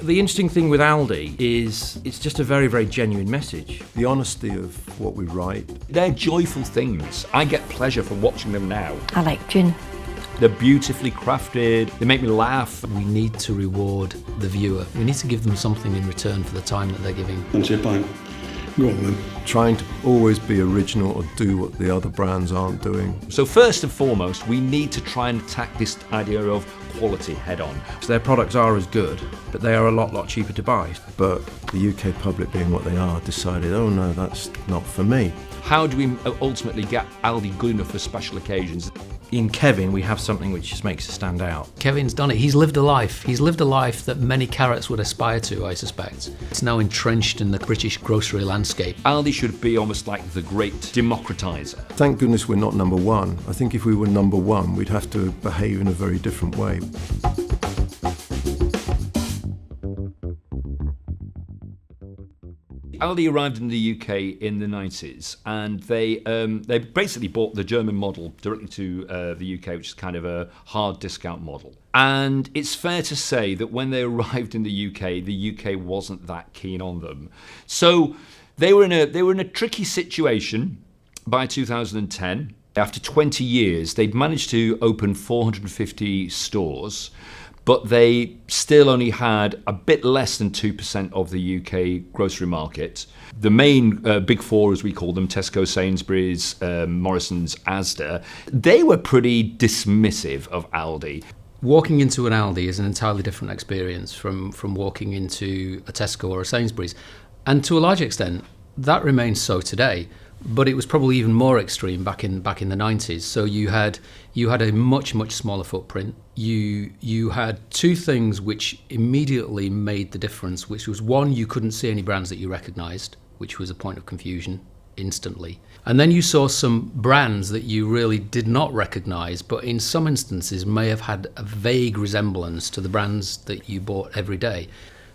The interesting thing with Aldi is it's just a very, very genuine message. The honesty of what we write. They're joyful things. I get pleasure from watching them now. I like gin. They're beautifully crafted. They make me laugh. We need to reward the viewer. We need to give them something in return for the time that they're giving. Fancy a pint? Go on then. Trying to always be original or do what the other brands aren't doing. So first and foremost, we need to try and attack this idea of quality head on. So their products are as good, but they are a lot cheaper to buy. But the UK public, being what they are, decided, oh no, that's not for me. How do we ultimately get Aldi good enough for special occasions? In Kevin, we have something which just makes us stand out. Kevin's done it. He's lived a life. He's lived a life that many carrots would aspire to, I suspect. It's now entrenched in the British grocery landscape. Aldi should be almost like the great democratiser. Thank goodness we're not number one. I think if we were number one, we'd have to behave in a very different way. Aldi arrived in the UK in the 90s, and they basically bought the German model directly to the UK, which is kind of a hard discount model. And it's fair to say that when they arrived in the UK wasn't that keen on them. So they were in a tricky situation by 2010. After 20 years, they'd managed to open 450 stores, but they still only had a bit less than 2% of the UK grocery market. The main big four, as we call them, Tesco, Sainsbury's, Morrison's, Asda, they were pretty dismissive of Aldi. Walking into an Aldi is an entirely different experience from walking into a Tesco or a Sainsbury's. And to a large extent, that remains so today. But it was probably even more extreme back in the 90s. So you had a much smaller footprint. You had two things which immediately made the difference, which was one, you couldn't see any brands that you recognised, which was a point of confusion instantly. And then you saw some brands that you really did not recognise, but in some instances may have had a vague resemblance to the brands that you bought every day.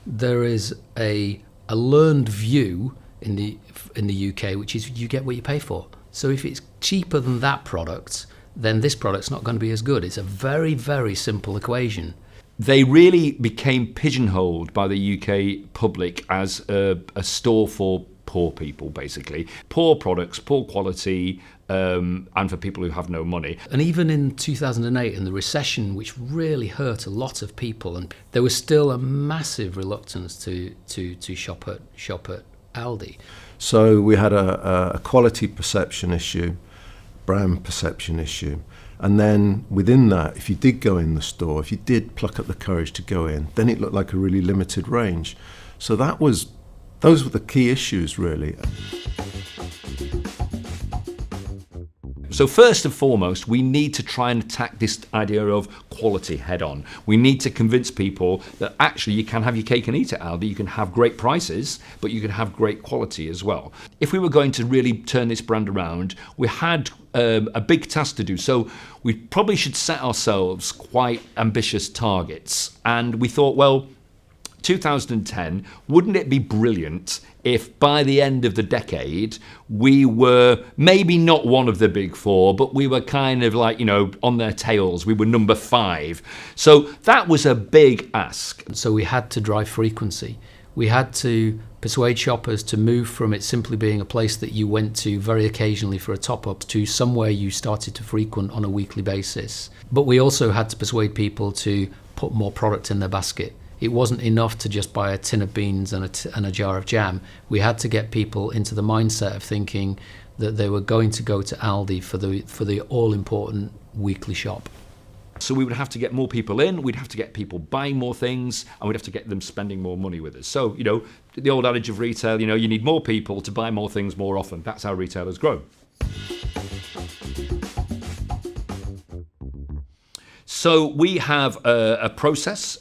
There is a learned view in the UK, which is you get what you pay for. So if it's cheaper than that product, then this product's not going to be as good. It's a very, very simple equation. They really became pigeonholed by the UK public as a store for poor people, basically. Poor products, poor quality, and for people who have no money. And even in 2008, in the recession, which really hurt a lot of people, and there was still a massive reluctance to shop at Aldi. So we had a quality perception issue, brand perception issue. And then within that, if you did go in the store, if you did pluck up the courage to go in, then it looked like a really limited range. So those were the key issues, really. So first and foremost, we need to try and attack this idea of quality head on. We need to convince people that actually you can have your cake and eat it, Aldi. You can have great prices, but you can have great quality as well. If we were going to really turn this brand around, we had a big task to do. So we probably should set ourselves quite ambitious targets. And we thought, well, 2010, wouldn't it be brilliant if by the end of the decade we were maybe not one of the big four, but we were kind of like, on their tails. We were number 5. So that was a big ask. So we had to drive frequency. We had to persuade shoppers to move from it simply being a place that you went to very occasionally for a top-up to somewhere you started to frequent on a weekly basis. But we also had to persuade people to put more product in their basket. It wasn't enough to just buy a tin of beans and a jar of jam. We had to get people into the mindset of thinking that they were going to go to Aldi for the all-important weekly shop. So we would have to get more people in, we'd have to get people buying more things, and we'd have to get them spending more money with us. So, the old adage of retail, you need more people to buy more things more often. That's how retailers grow. So we have a process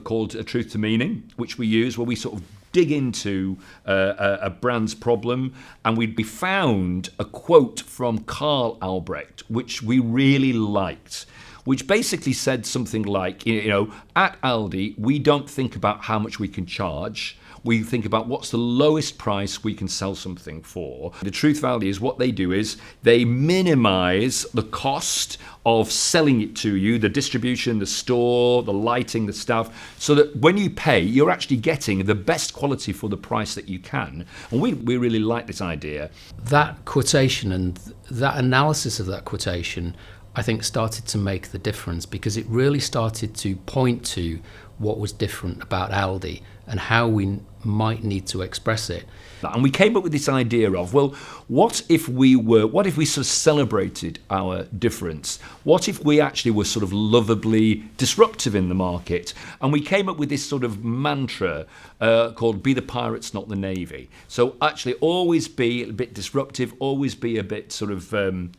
called a truth to meaning, which we use where we sort of dig into a brand's problem, and we found a quote from Karl Albrecht, which we really liked, which basically said something like, at Aldi, we don't think about how much we can charge. We think about what's the lowest price we can sell something for. The truth of Aldi is what they do is they minimise the cost of selling it to you, the distribution, the store, the lighting, the staff, so that when you pay, you're actually getting the best quality for the price that you can. And we really like this idea. That quotation and that analysis of that quotation, I think, started to make the difference, because it really started to point to what was different about Aldi and how we might need to express it. And we came up with this idea of, well, what if we sort of celebrated our difference? What if we actually were sort of lovably disruptive in the market? And we came up with this sort of mantra called "Be the Pirates, not the Navy." So actually always be a bit disruptive, always be a bit sort of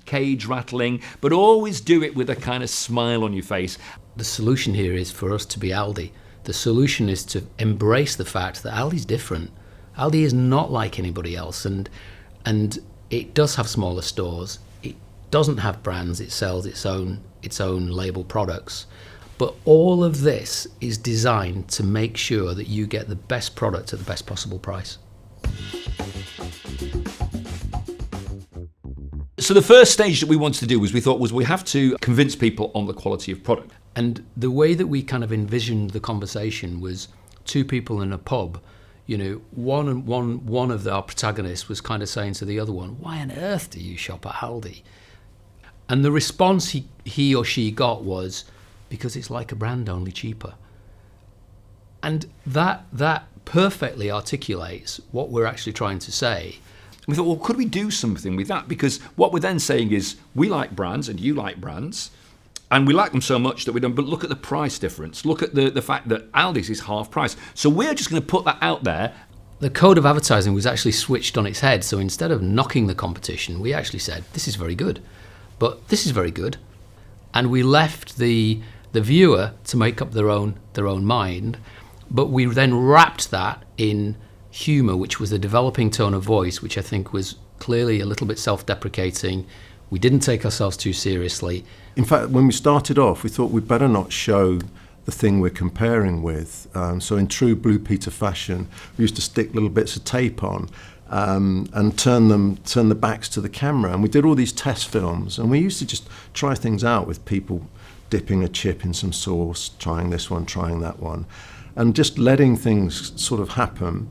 cage rattling, but always do it with a kind of smile on your face. The solution here is for us to be Aldi. The solution is to embrace the fact that Aldi's different. Aldi is not like anybody else, and it does have smaller stores. It doesn't have brands. It sells its own label products. But all of this is designed to make sure that you get the best product at the best possible price. So the first stage that we wanted to do was we have to convince people on the quality of product. And the way that we kind of envisioned the conversation was two people in a pub. One of our protagonists was kind of saying to the other one, "Why on earth do you shop at Aldi?" And the response he or she got was, "Because it's like a brand, only cheaper." And that perfectly articulates what we're actually trying to say. We thought, well, could we do something with that? Because what we're then saying is, we like brands and you like brands, and we like them so much that we don't, but look at the price difference. Look at the fact that Aldi's is half price. So we're just going to put that out there. The code of advertising was actually switched on its head. So instead of knocking the competition, we actually said, this is very good, but this is very good. And we left the viewer to make up their own mind, but we then wrapped that in humour, which was a developing tone of voice, which I think was clearly a little bit self-deprecating. We didn't take ourselves too seriously. In fact, when we started off, we thought we'd better not show the thing we're comparing with. So in true Blue Peter fashion, we used to stick little bits of tape on and turn the backs to the camera. And we did all these test films, and we used to just try things out with people dipping a chip in some sauce, trying this one, trying that one, and just letting things sort of happen.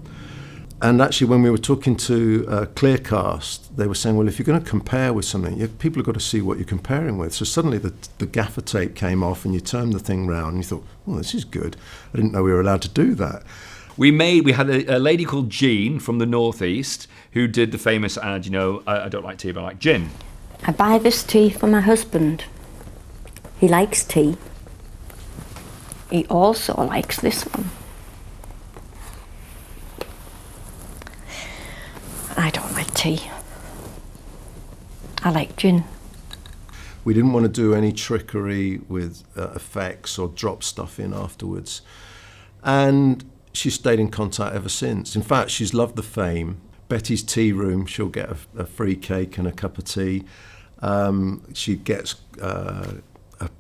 And actually, when we were talking to Clearcast, they were saying, well, if you're going to compare with something, people have got to see what you're comparing with. So suddenly the gaffer tape came off and you turned the thing round and you thought, well, this is good. I didn't know we were allowed to do that. We had a lady called Jean from the Northeast who did the famous ad, I don't like tea, but I like gin. I buy this tea for my husband. He likes tea. He also likes this one. I don't like tea. I like gin. We didn't want to do any trickery with effects or drop stuff in afterwards. And she's stayed in contact ever since. In fact, she's loved the fame. Betty's tea room, she'll get a free cake and a cup of tea. She gets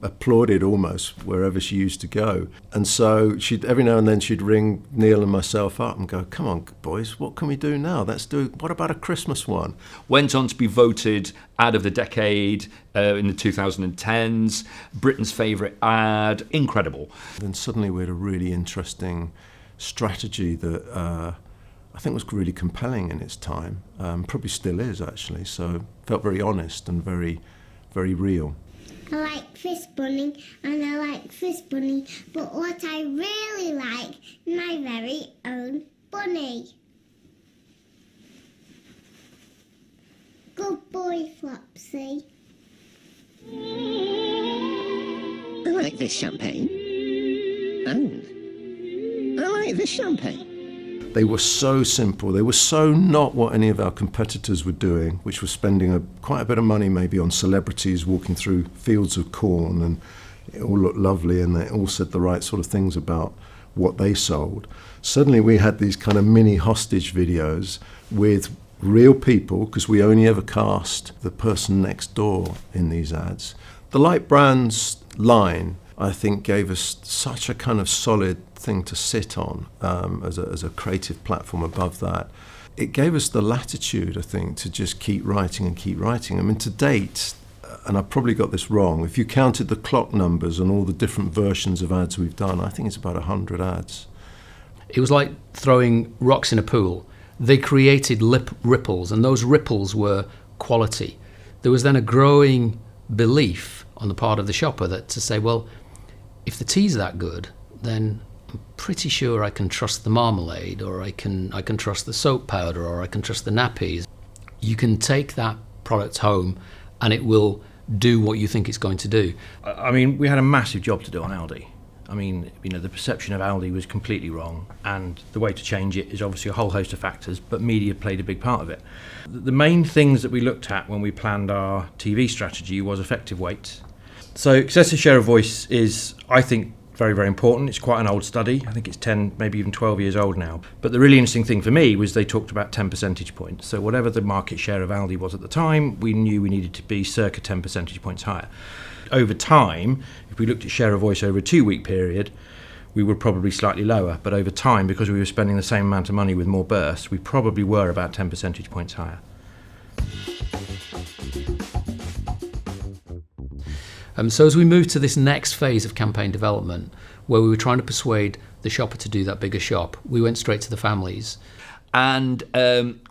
applauded almost wherever she used to go. And so every now and then she'd ring Neil and myself up and go, come on, boys, what can we do now? What about a Christmas one? Went on to be voted ad of the decade in the 2010s, Britain's favourite ad, incredible. Then suddenly we had a really interesting strategy that I think was really compelling in its time, probably still is actually, so felt very honest and very, very real. I like Fizz Bunny and I like Fizz Bunny, but what I really like is my very own bunny. Good boy, Flopsy. I like this champagne. And I like this champagne. They were so simple. They were so not what any of our competitors were doing, which was spending quite a bit of money maybe on celebrities walking through fields of corn, and it all looked lovely and they all said the right sort of things about what they sold. Suddenly we had these kind of mini hostage videos with real people, because we only ever cast the person next door in these ads. The light brands line, I think, gave us such a kind of solid thing to sit on as a creative platform above that. It gave us the latitude, I think, to just keep writing and keep writing. I mean, to date, and I probably got this wrong, if you counted the clock numbers and all the different versions of ads we've done, I think it's about 100 ads. It was like throwing rocks in a pool. They created ripples, and those ripples were quality. There was then a growing belief on the part of the shopper that to say, well, if the tea's that good, then I'm pretty sure I can trust the marmalade, or I can trust the soap powder, or I can trust the nappies. You can take that product home and it will do what you think it's going to do. I mean, we had a massive job to do on Aldi. I mean, the perception of Aldi was completely wrong, and the way to change it is obviously a whole host of factors, but media played a big part of it. The main things that we looked at when we planned our TV strategy was effective weight. So excessive share of voice is, I think, very, very important. It's quite an old study. I think it's 10, maybe even 12 years old now. But the really interesting thing for me was they talked about 10 percentage points. So whatever the market share of Aldi was at the time, we knew we needed to be circa 10 percentage points higher. Over time, if we looked at share of voice over a 2-week period, we were probably slightly lower. But over time, because we were spending the same amount of money with more bursts, we probably were about 10 percentage points higher. So as we moved to this next phase of campaign development, where we were trying to persuade the shopper to do that bigger shop, we went straight to the families. And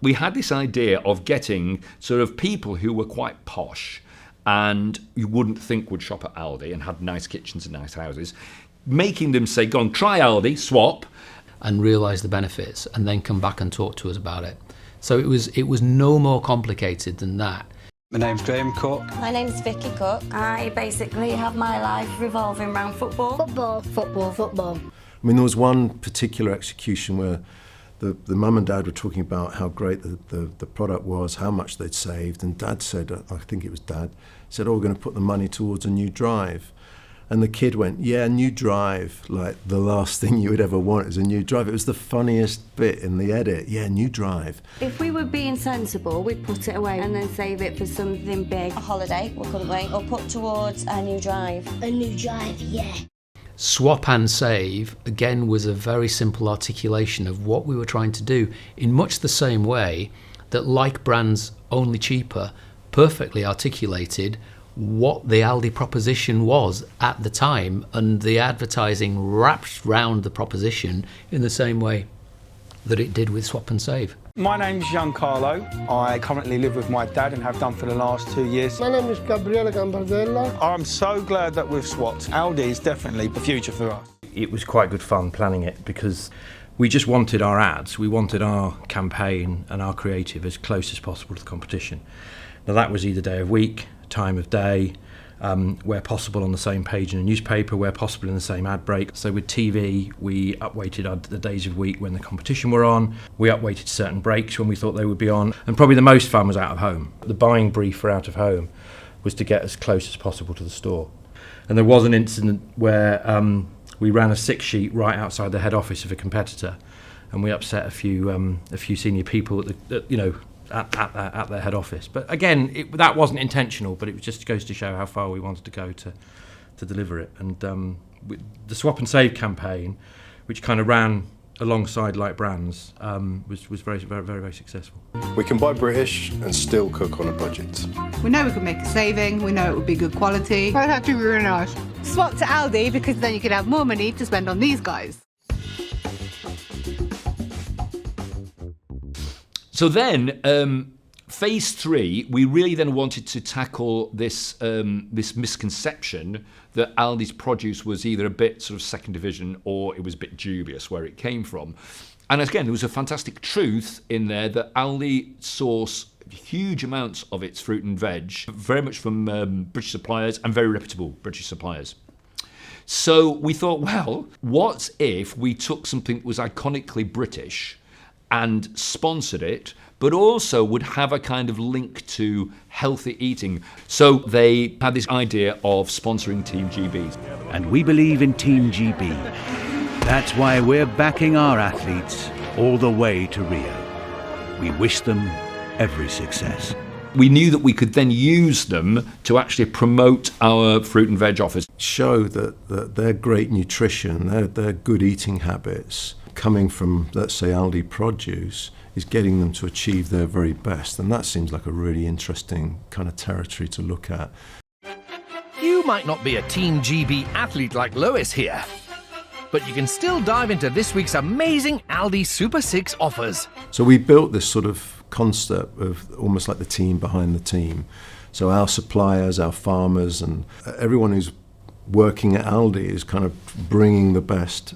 we had this idea of getting sort of people who were quite posh and you wouldn't think would shop at Aldi and had nice kitchens and nice houses, making them say, go on, try Aldi, swap. And realise the benefits, and then come back and talk to us about it. So it was no more complicated than that. My name's Graham Cook. My name's Vicky Cook. I basically have my life revolving around football. Football. I mean, there was one particular execution where the mum and dad were talking about how great the product was, how much they'd saved, and Dad said, I think it was Dad, said, oh, we're going to put the money towards a new drive. And the kid went, yeah, new drive, like the last thing you would ever want is a new drive. It was the funniest bit in the edit. Yeah, new drive. If we were being sensible, we'd put it away and then save it for something big. A holiday, we couldn't wait, or put towards a new drive. A new drive, yeah. Swap and save, again, was a very simple articulation of what we were trying to do in much the same way that like brands only cheaper perfectly articulated what the Aldi proposition was at the time, and the advertising wrapped round the proposition in the same way that it did with Swap and Save. My name's Giancarlo. I currently live with my dad and have done for the last 2 years. My name is Gabriele Gambardella. I'm so glad that we've swapped. Aldi is definitely the future for us. It was quite good fun planning it because we just wanted our ads, we wanted our campaign and our creative as close as possible to the competition. Now that was either day of week, time of day, where possible on the same page in a newspaper, where possible in the same ad break. So with TV, we upweighted the days of week when the competition were on. We upweighted certain breaks when we thought they would be on. And probably the most fun was out of home. The buying brief for out of home was to get as close as possible to the store. And there was an incident where we ran a 6-sheet right outside the head office of a competitor, and we upset a few senior people at their head office. But again, that wasn't intentional, but it just goes to show how far we wanted to go to deliver it. And the Swap and Save campaign, which kind of ran alongside like brands, was very, very, very, very successful. We can buy British and still cook on a budget. We know we could make a saving, we know it would be good quality. That's actually really nice. Swap to Aldi because then you could have more money to spend on these guys. So then, phase 3, we really then wanted to tackle this misconception that Aldi's produce was either a bit sort of second division or it was a bit dubious where it came from. And again, there was a fantastic truth in there that Aldi source huge amounts of its fruit and veg, very much from British suppliers and very reputable British suppliers. So we thought, well, what if we took something that was iconically British and sponsored it, but also would have a kind of link to healthy eating. So they had this idea of sponsoring Team GB. And we believe in Team GB. That's why we're backing our athletes all the way to Rio. We wish them every success. We knew that we could then use them to actually promote our fruit and veg offers. Show that their great nutrition, their good eating habits coming from, let's say, Aldi produce is getting them to achieve their very best. And that seems like a really interesting kind of territory to look at. You might not be a Team GB athlete like Lois here, but you can still dive into this week's amazing Aldi Super 6 offers. So we built this sort of concept of almost like the team behind the team. So our suppliers, our farmers, and everyone who's working at Aldi is kind of bringing the best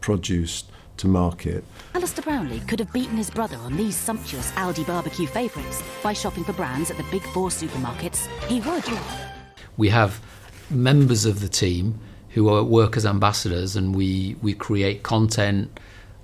produce to market. Alistair Brownlee could have beaten his brother on these sumptuous Aldi barbecue favourites by shopping for brands at the big four supermarkets. He would. We have members of the team who work as ambassadors, and we create content,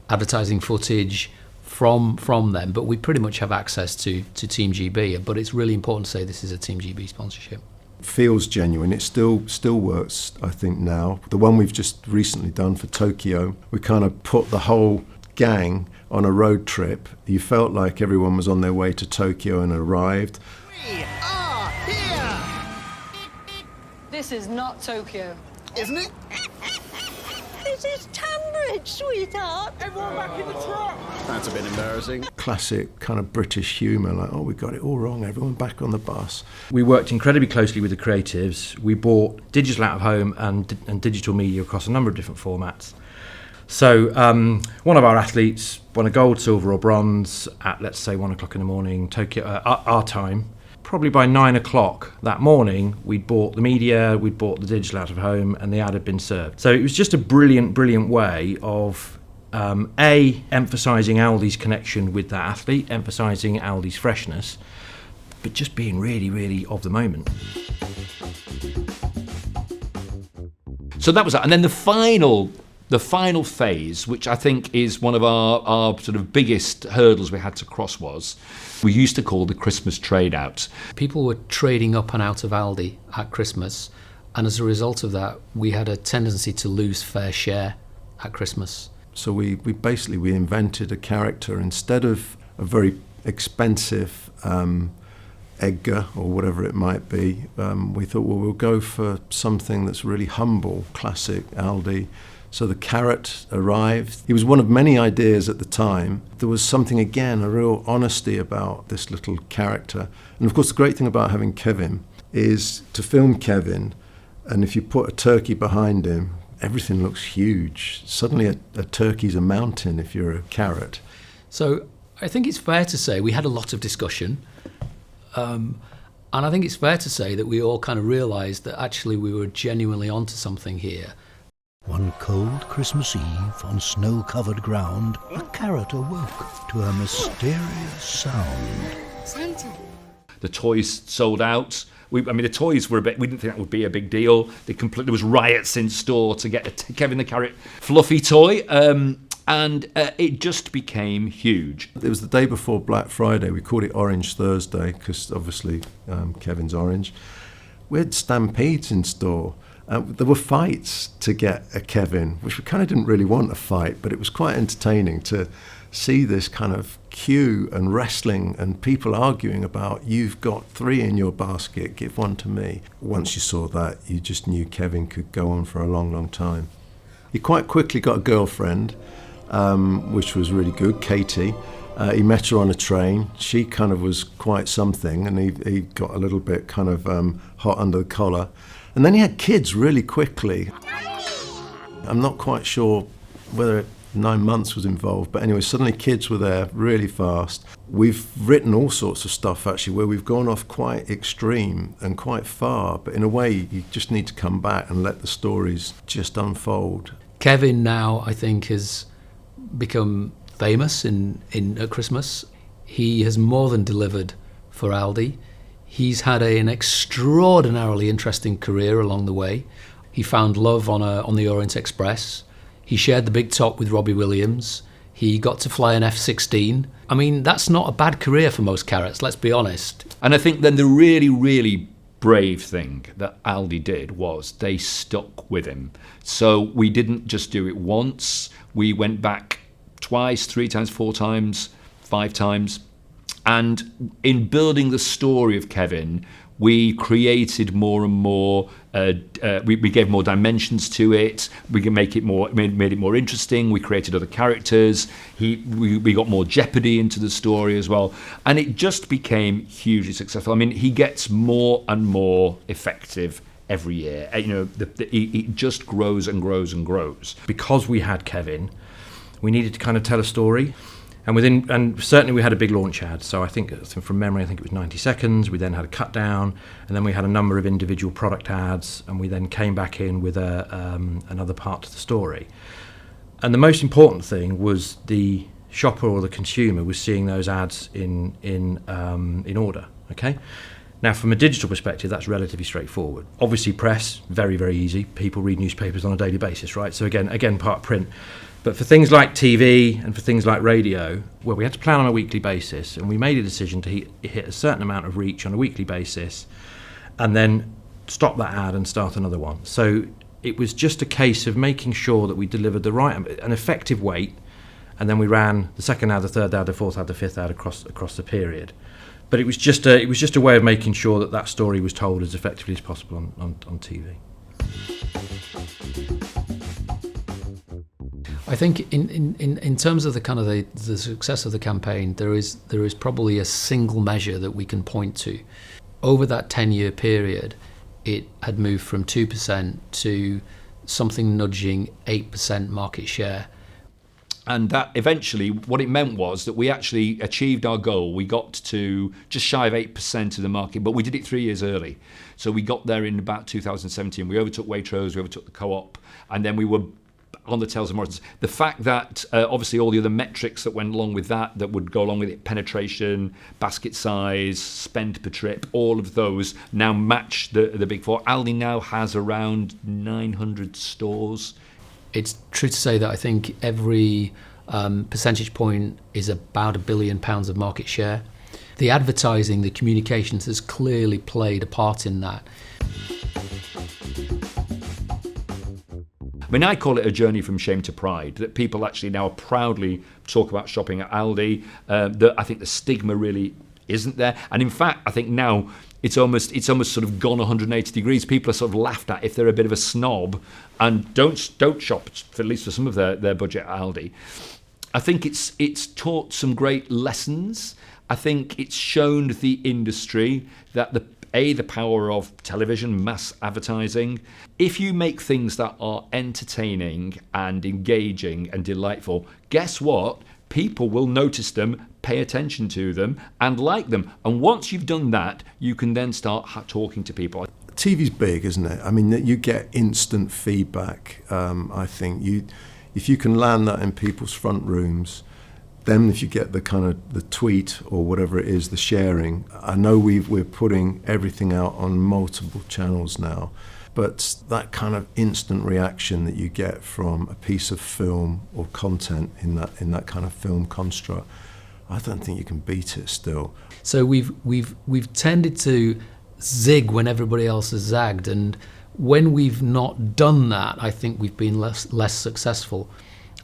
advertising footage from them, but we pretty much have access to Team GB. But it's really important to say this is a Team GB sponsorship. Feels genuine. It still works, I think, now. The one we've just recently done for Tokyo, we kind of put the whole gang on a road trip. You felt like everyone was on their way to Tokyo and arrived. We are here! This is not Tokyo. Isn't it? This is Tunbridge, sweetheart. Everyone back in the truck. That's a bit embarrassing. Classic kind of British humour, like, oh, we got it all wrong, everyone back on the bus. We worked incredibly closely with the creatives. We bought digital out of home and digital media across a number of different formats. So one of our athletes won a gold, silver or bronze at, let's say, 1 o'clock in the morning, Tokyo, our time. Probably by 9 o'clock that morning, we'd bought the media, we'd bought the digital out of home, and the ad had been served. So it was just a brilliant way of emphasising Aldi's connection with that athlete, emphasising Aldi's freshness, but just being really, really of the moment. So that was that. And then the final phase, which I think is one of our sort of biggest hurdles we had to cross, was we used to call the Christmas trade out. People were trading up and out of Aldi at Christmas, and as a result of that, we had a tendency to lose fair share at Christmas. So we invented a character. Instead of a very expensive Edgar or whatever it might be, we thought, well, we'll go for something that's really humble, classic Aldi. So the carrot arrived. He was one of many ideas at the time. There was something, again, a real honesty about this little character. And of course, the great thing about having Kevin is to film Kevin, and if you put a turkey behind him, everything looks huge. Suddenly a turkey's a mountain if you're a carrot. So I think it's fair to say we had a lot of discussion. And I think it's fair to say that we all kind of realised that actually we were genuinely onto something here. One cold Christmas Eve on snow-covered ground, a carrot awoke to a mysterious sound. Santa. The toys sold out. The toys were we didn't think that would be a big deal. There was riots in store to get a Kevin the Carrot fluffy toy, and it just became huge. It was the day before Black Friday. We called it Orange Thursday because obviously Kevin's orange. We had stampedes in store. There were fights to get a Kevin, which we kind of didn't really want a fight, but it was quite entertaining to see this kind of queue and wrestling and people arguing about, you've got 3 in your basket, give one to me. Once you saw that, you just knew Kevin could go on for a long, long time. He quite quickly got a girlfriend, which was really good, Katie. He met her on a train. She kind of was quite something, and he got a little bit kind of hot under the collar. And then he had kids really quickly. I'm not quite sure whether 9 months was involved, but anyway, suddenly kids were there really fast. We've written all sorts of stuff actually where we've gone off quite extreme and quite far, but in a way you just need to come back and let the stories just unfold. Kevin now, I think, has become famous at Christmas. He has more than delivered for Aldi. He's had an extraordinarily interesting career along the way. He found love on the Orient Express. He shared the big top with Robbie Williams. He got to fly an F-16. I mean, that's not a bad career for most carrots, let's be honest. And I think then the really, really brave thing that Aldi did was they stuck with him. So we didn't just do it once. We went back twice, 3 times, 4 times, 5 times. And in building the story of Kevin, we created more and more. We gave more dimensions to it. We can make it more, made it more interesting. We created other characters. We got more jeopardy into the story as well, and it just became hugely successful. I mean, he gets more and more effective every year. It just grows and grows and grows. Because we had Kevin, we needed to kind of tell a story. And certainly we had a big launch ad. So I think from memory, I think it was 90 seconds. We then had a cut down, and then we had a number of individual product ads, and we then came back in with another part to the story. And the most important thing was the shopper or the consumer was seeing those ads in order. Okay. Now, from a digital perspective, that's relatively straightforward. Obviously, press, very, very easy. People read newspapers on a daily basis, right? So again, part print. But for things like TV and for things like radio, well, we had to plan on a weekly basis, and we made a decision to hit a certain amount of reach on a weekly basis and then stop that ad and start another one. So it was just a case of making sure that we delivered an effective weight, and then we ran the second ad, the third ad, the fourth ad, the fifth ad across the period. But it was just a way of making sure that story was told as effectively as possible on TV. I think in terms of the kind of the success of the campaign, there is probably a single measure that we can point to. Over that 10-year period, it had moved from 2% to something nudging 8% market share. And that eventually, what it meant was that we actually achieved our goal. We got to just shy of 8% of the market, but we did it 3 years early. So we got there in about 2017. We overtook Waitrose, we overtook the Co-op, and then we were on the tails of Morrison's. The fact that obviously all the other metrics that went along with that would go along with it, penetration, basket size, spend per trip, all of those now match the big four. Aldi now has around 900 stores. It's true to say that I think every percentage point is about £1 billion of market share. The advertising, the communications has clearly played a part in that. I mean, I call it a journey from shame to pride, that people actually now proudly talk about shopping at Aldi. I think the stigma really isn't there. And in fact, I think now it's almost sort of gone 180 degrees. People are sort of laughed at if they're a bit of a snob and don't shop, for at least for some of their budget at Aldi. I think it's taught some great lessons. I think it's shown the industry that the power of television, mass advertising. If you make things that are entertaining and engaging and delightful, guess what? People will notice them, pay attention to them, and like them. And once you've done that, you can then start talking to people. TV's big, isn't it? I mean, you get instant feedback. I think if you can land that in people's front rooms, then if you get the kind of the tweet or whatever it is, the sharing. I know we're putting everything out on multiple channels now, but that kind of instant reaction that you get from a piece of film or content in that kind of film construct, I don't think you can beat it still. So we've tended to zig when everybody else has zagged, and when we've not done that, I think we've been less successful.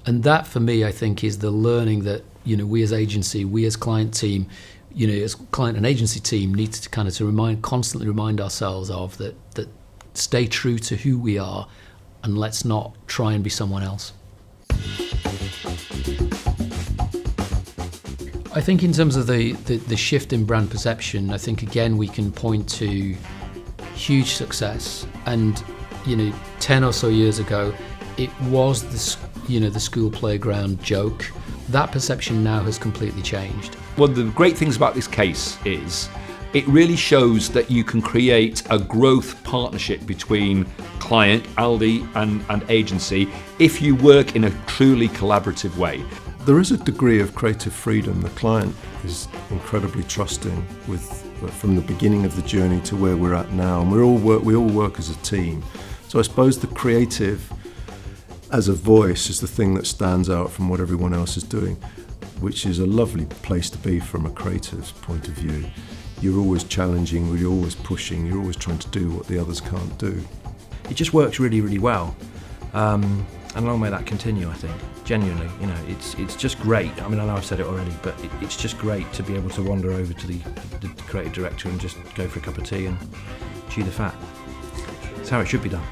And that, for me, I think, is the learning that, we as agency, we as client team, as client and agency team need to kind of constantly remind ourselves of that stay true to who we are, and let's not try and be someone else. I think in terms of the shift in brand perception, I think again we can point to huge success. And 10 or so years ago, it was the school playground joke. That perception now has completely changed. One of the great things about this case is it really shows that you can create a growth partnership between client, Aldi, and agency if you work in a truly collaborative way. There is a degree of creative freedom. The client is incredibly trusting from the beginning of the journey to where we're at now, and we all work as a team. So I suppose the creative as a voice is the thing that stands out from what everyone else is doing, which is a lovely place to be from a creative's point of view. You're always challenging, you're always pushing, you're always trying to do what the others can't do. It just works really, really well. And long may that continue, I think. Genuinely, you know, it's just great. I mean, I know I've said it already, but it's just great to be able to wander over to the creative director and just go for a cup of tea and chew the fat. It's how it should be done.